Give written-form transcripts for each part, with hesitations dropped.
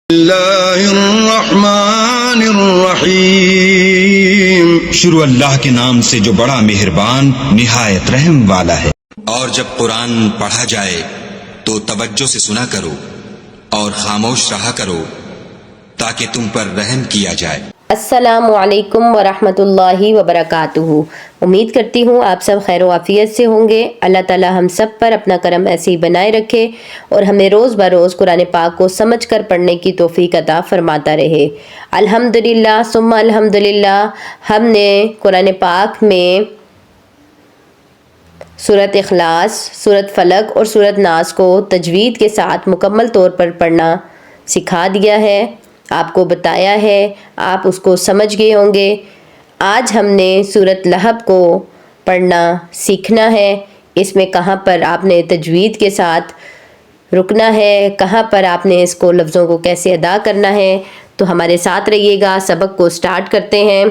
اللہ الرحمن الرحیم، شروع اللہ کے نام سے جو بڑا مہربان نہایت رحم والا ہے۔ اور جب قرآن پڑھا جائے تو توجہ سے سنا کرو اور خاموش رہا کرو تاکہ تم پر رحم کیا جائے۔ السلام علیکم ورحمۃ اللہ وبرکاتہ۔ امید کرتی ہوں آپ سب خیر و عافیت سے ہوں گے۔ اللہ تعالی ہم سب پر اپنا کرم ایسے ہی بنائے رکھے اور ہمیں روز بروز قرآن پاک کو سمجھ کر پڑھنے کی توفیق عطا فرماتا رہے۔ الحمدللہ ثم الحمدللہ، ہم نے قرآن پاک میں سورۃ اخلاص، سورۃ فلق اور سورۃ ناس کو تجوید کے ساتھ مکمل طور پر پڑھنا سکھا دیا ہے، آپ کو بتایا ہے، آپ اس کو سمجھ گئے ہوں گے۔ آج ہم نے سورۃ لہب کو پڑھنا سیکھنا ہے۔ اس میں کہاں پر آپ نے تجوید کے ساتھ رکنا ہے، کہاں پر آپ نے اس کو لفظوں کو کیسے ادا کرنا ہے، تو ہمارے ساتھ رہیے گا۔ سبق کو سٹارٹ کرتے ہیں۔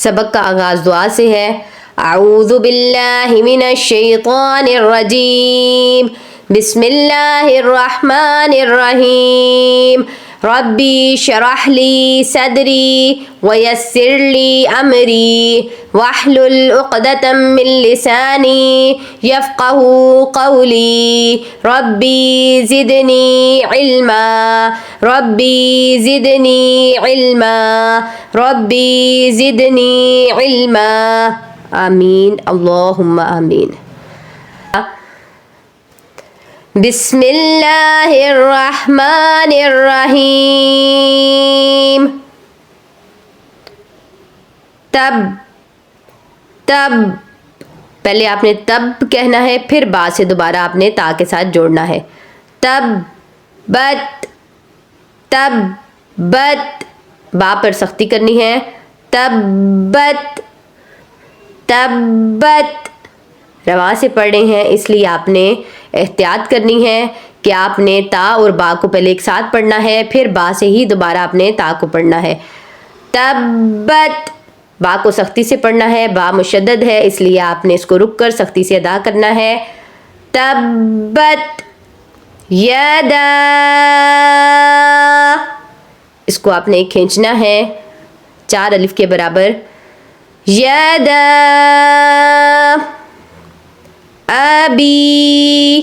سبق کا آغاز دعا سے ہے۔ اعوذ باللہ من الشیطان الرجیم، بسم اللہ الرحمن الرحیم۔ ربی شرح لی صدری ویسر لی امری واحلل عقدۃ من لسانی یفقہ قولی۔ ربی زدنی علما، ربی زدنی علما، ربی زدنی علما۔ آمین اللہم آمین۔ بسم اللہ الرحمن الرحیم۔ تب، تب پہلے آپ نے تب کہنا ہے، پھر با سے دوبارہ آپ نے تا کے ساتھ جوڑنا ہے۔ تب بت، تب بت، با پر سختی کرنی ہے۔ تب بت، تب بت، رواں سے پڑھ رہے ہیں اس لیے آپ نے احتیاط کرنی ہے کہ آپ نے تا اور با کو پہلے ایک ساتھ پڑھنا ہے، پھر با سے ہی دوبارہ آپ نے تا کو پڑھنا ہے۔ تبت، با کو سختی سے پڑھنا ہے، با مشدد ہے اس لیے آپ نے اس کو رک کر سختی سے ادا کرنا ہے۔ تبت یدا، اس کو آپ نے کھینچنا ہے 4 الف کے برابر۔ یدا ابی،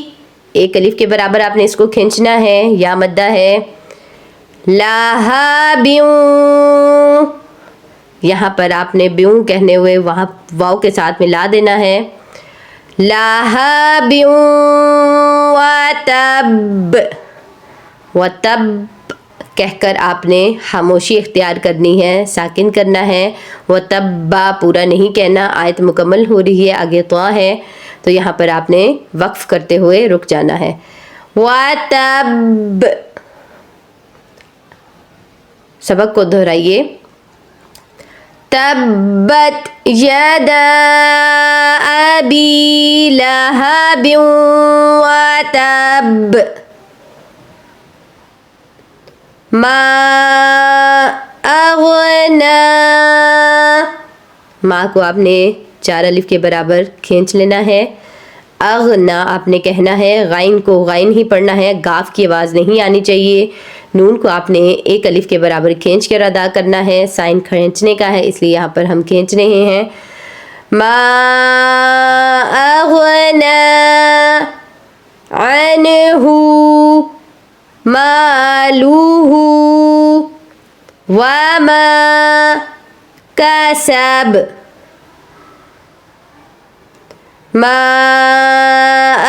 1 الف کے برابر آپ نے اس کو کھینچنا ہے، یا مدہ ہے۔ لہابیوں، یہاں پر آپ نے بیوں کہنے ہوئے وہاں واو کے ساتھ ملا دینا ہے۔ لہابیوں وتب، وتب کہہ کر آپ نے خاموشی اختیار کرنی ہے، ساکن کرنا ہے۔ وتب با پورا نہیں کہنا، آیت مکمل ہو رہی ہے، آگے طا ہے تو یہاں پر آپ نے وقف کرتے ہوئے رک جانا ہے۔ وَتَبْ، سبق کو دہرائیے۔ تبت یدا ابی لہب وتب ما اغنا، ما کو آپ نے 4 الف کے برابر کھینچ لینا ہے۔ اغنا آپ نے کہنا ہے، غائن کو غائن ہی پڑھنا ہے، گاف کی آواز نہیں آنی چاہیے۔ نون کو آپ نے 1 الف کے برابر کھینچ کر ادا کرنا ہے، سائن کھینچنے کا ہے اس لیے یہاں پر ہم کھینچ رہے ہیں۔ ما اغنا عنہ مالہ وما کسب، ما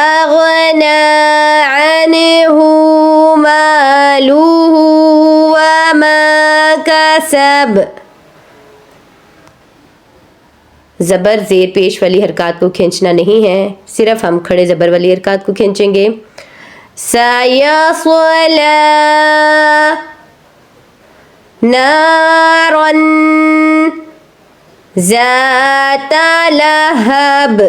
اغنا عنہ مالہ وما کسب۔ زبر زیر پیش والی حرکات کو کھینچنا نہیں ہے، صرف ہم کھڑے زبر والی حرکات کو کھینچیں گے۔ سیصلی نارا ذات لہب،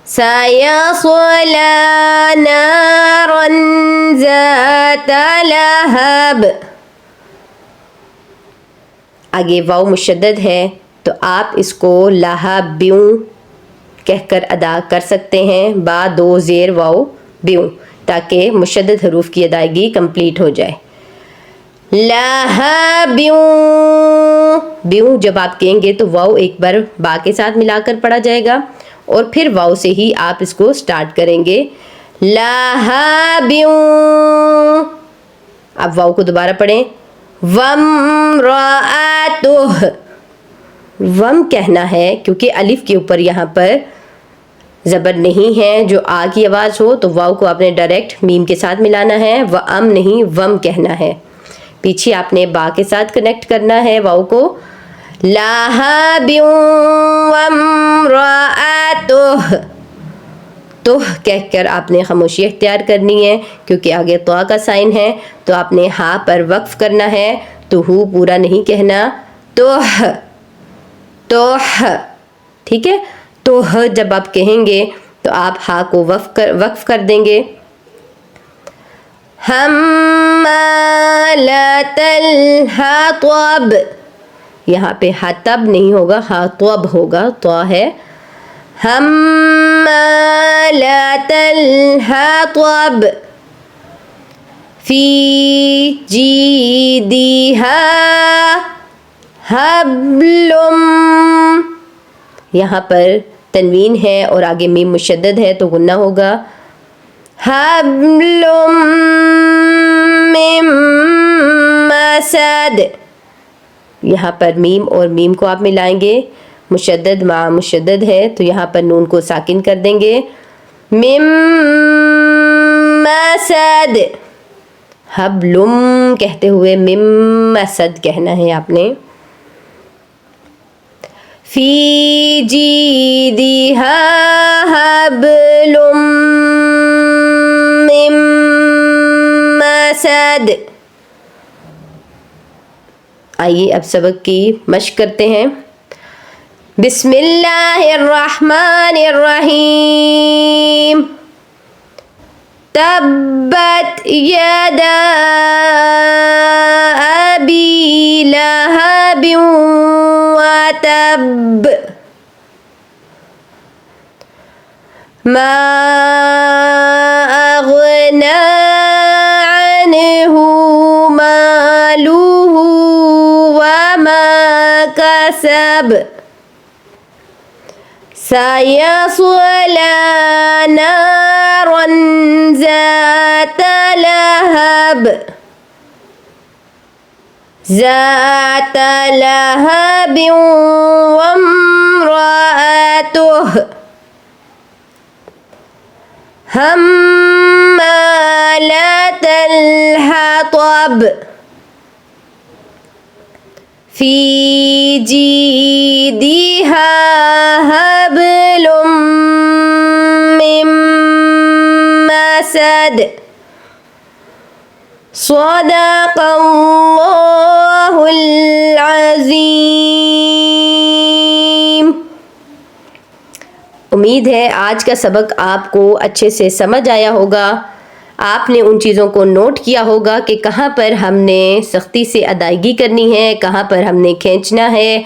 سیصلی نارا ذات لہب۔ آگے واو مشدد ہے تو آپ اس کو لہبیوں کہہ کر ادا کر سکتے ہیں، با دو زیر واو بیوں، تاکہ مشدد حروف کی ادائیگی کمپلیٹ ہو جائے. لہبیوں، بیوں جب آپ کہیں گے تو واؤ ایک بار با کے ساتھ ملا کر پڑھا جائے گا اور پھر واؤ سے ہی آپ اس کو سٹارٹ کریں گے. لہبیوں. اب واؤ کو دوبارہ پڑھیں. وامرأتہ. وم کہنا ہے کیونکہ الف کے اوپر یہاں پر زبر نہیں ہے. جو آ کی آواز ہو تو واؤ کو آپ نے ڈائریکٹ میم کے ساتھ ملانا ہے. وام نہیں وم کہنا ہے. پیچھے آپ نے با کے ساتھ کنیکٹ کرنا ہے واؤ کو. لہبیوں وامرأتہ. تو کہہ کر آپ نے خاموشی اختیار کرنی ہے کیونکہ آگے طا کا سائن ہے تو آپ نے ہا پر وقف کرنا ہے. تو ہو پورا نہیں کہنا. توہ توہ. ٹھیک ہے. توہ جب آپ کہیں گے تو آپ ہا کو وقف کر دیں گے. حمالۃ الحطب. یہاں پہ حطب نہیں ہوگا, حطب ہوگا. طا ہے. حمالۃ الحطب فی جیدہا حبل. یہاں پر تنوین ہے اور آگے میم مشدد ہے تو غنہ ہوگا. حبل من مسد. یہاں پر میم اور میم کو آپ ملائیں گے. مشدد مع مشدد ہے تو یہاں پر نون کو ساکن کر دیں گے. من مسد. حبلم کہتے ہوئے من مسد کہنا ہے آپ نے. فی جیدہا حبل من مسد. آئیے اب سبق کی مشق کرتے ہیں. بسم اللہ الرحمن الرحیم. تبت یدا ابی لہب وتب ما اغنى عنه ماله وما كسب سيصلى نارا ذات لهب وامرأته حمالة الحطب في جيدها حبل من مسد. صدق اللہ العظیم. امید ہے آج کا سبق آپ کو اچھے سے سمجھ آیا ہوگا. آپ نے ان چیزوں کو نوٹ کیا ہوگا کہ کہاں پر ہم نے سختی سے ادائیگی کرنی ہے, کہاں پر ہم نے کھینچنا ہے,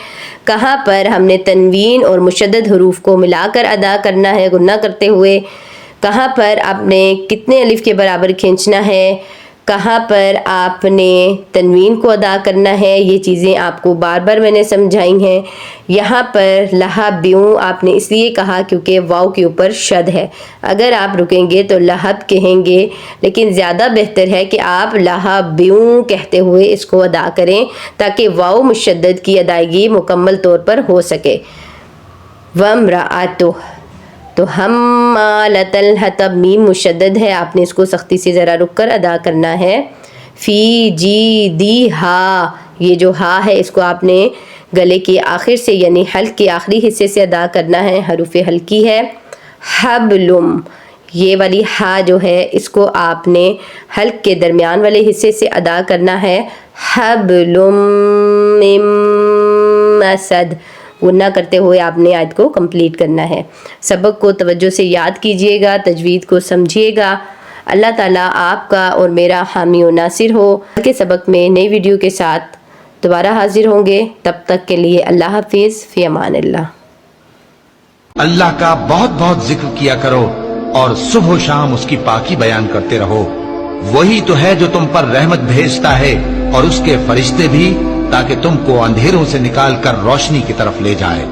کہاں پر ہم نے تنوین اور مشدد حروف کو ملا کر ادا کرنا ہے غنہ کرتے ہوئے, کہاں پر آپ نے کتنے الف کے برابر کھینچنا ہے, کہاں پر آپ نے تنوین کو ادا کرنا ہے. یہ چیزیں آپ کو بار بار میں نے سمجھائی ہیں. یہاں پر لہبیوں آپ نے اس لیے کہا کیونکہ واؤ کے اوپر شد ہے. اگر آپ رکیں گے تو لہب کہیں گے, لیکن زیادہ بہتر ہے کہ آپ لہبیوں کہتے ہوئے اس کو ادا کریں تاکہ واؤ مشدد کی ادائیگی مکمل طور پر ہو سکے. وامرأتہ تو حمالۃ الحطب میم مشدد ہے, آپ نے اس کو سختی سے ذرا رک کر ادا کرنا ہے. فی جیدہا یہ جو ہا ہے اس کو آپ نے گلے کے آخر سے یعنی حلق کے آخری حصے سے ادا کرنا ہے. حروف حلقی ہے. حبلم یہ والی ہا جو ہے اس کو آپ نے حلق کے درمیان والے حصے سے ادا کرنا ہے. حبلم من مسد غنہ کرتے ہوئے آپ نے آیت کو کمپلیٹ کرنا ہے. سبق کو توجہ سے یاد کیجئے گا, تجوید کو سمجھیے گا. اللہ تعالیٰ آپ کا اور میرا حامی و ناصر ہو. کے سبق میں نئی ویڈیو کے ساتھ دوبارہ حاضر ہوں گے. تب تک کے لیے اللہ حافظ. فی امان اللہ. اللہ کا بہت بہت ذکر کیا کرو اور صبح و شام اس کی پاکی بیان کرتے رہو۔ وہی تو ہے جو تم پر رحمت بھیجتا ہے اور اس کے فرشتے بھی، تاکہ تم کو اندھیروں سے نکال کر روشنی کی طرف لے جائے۔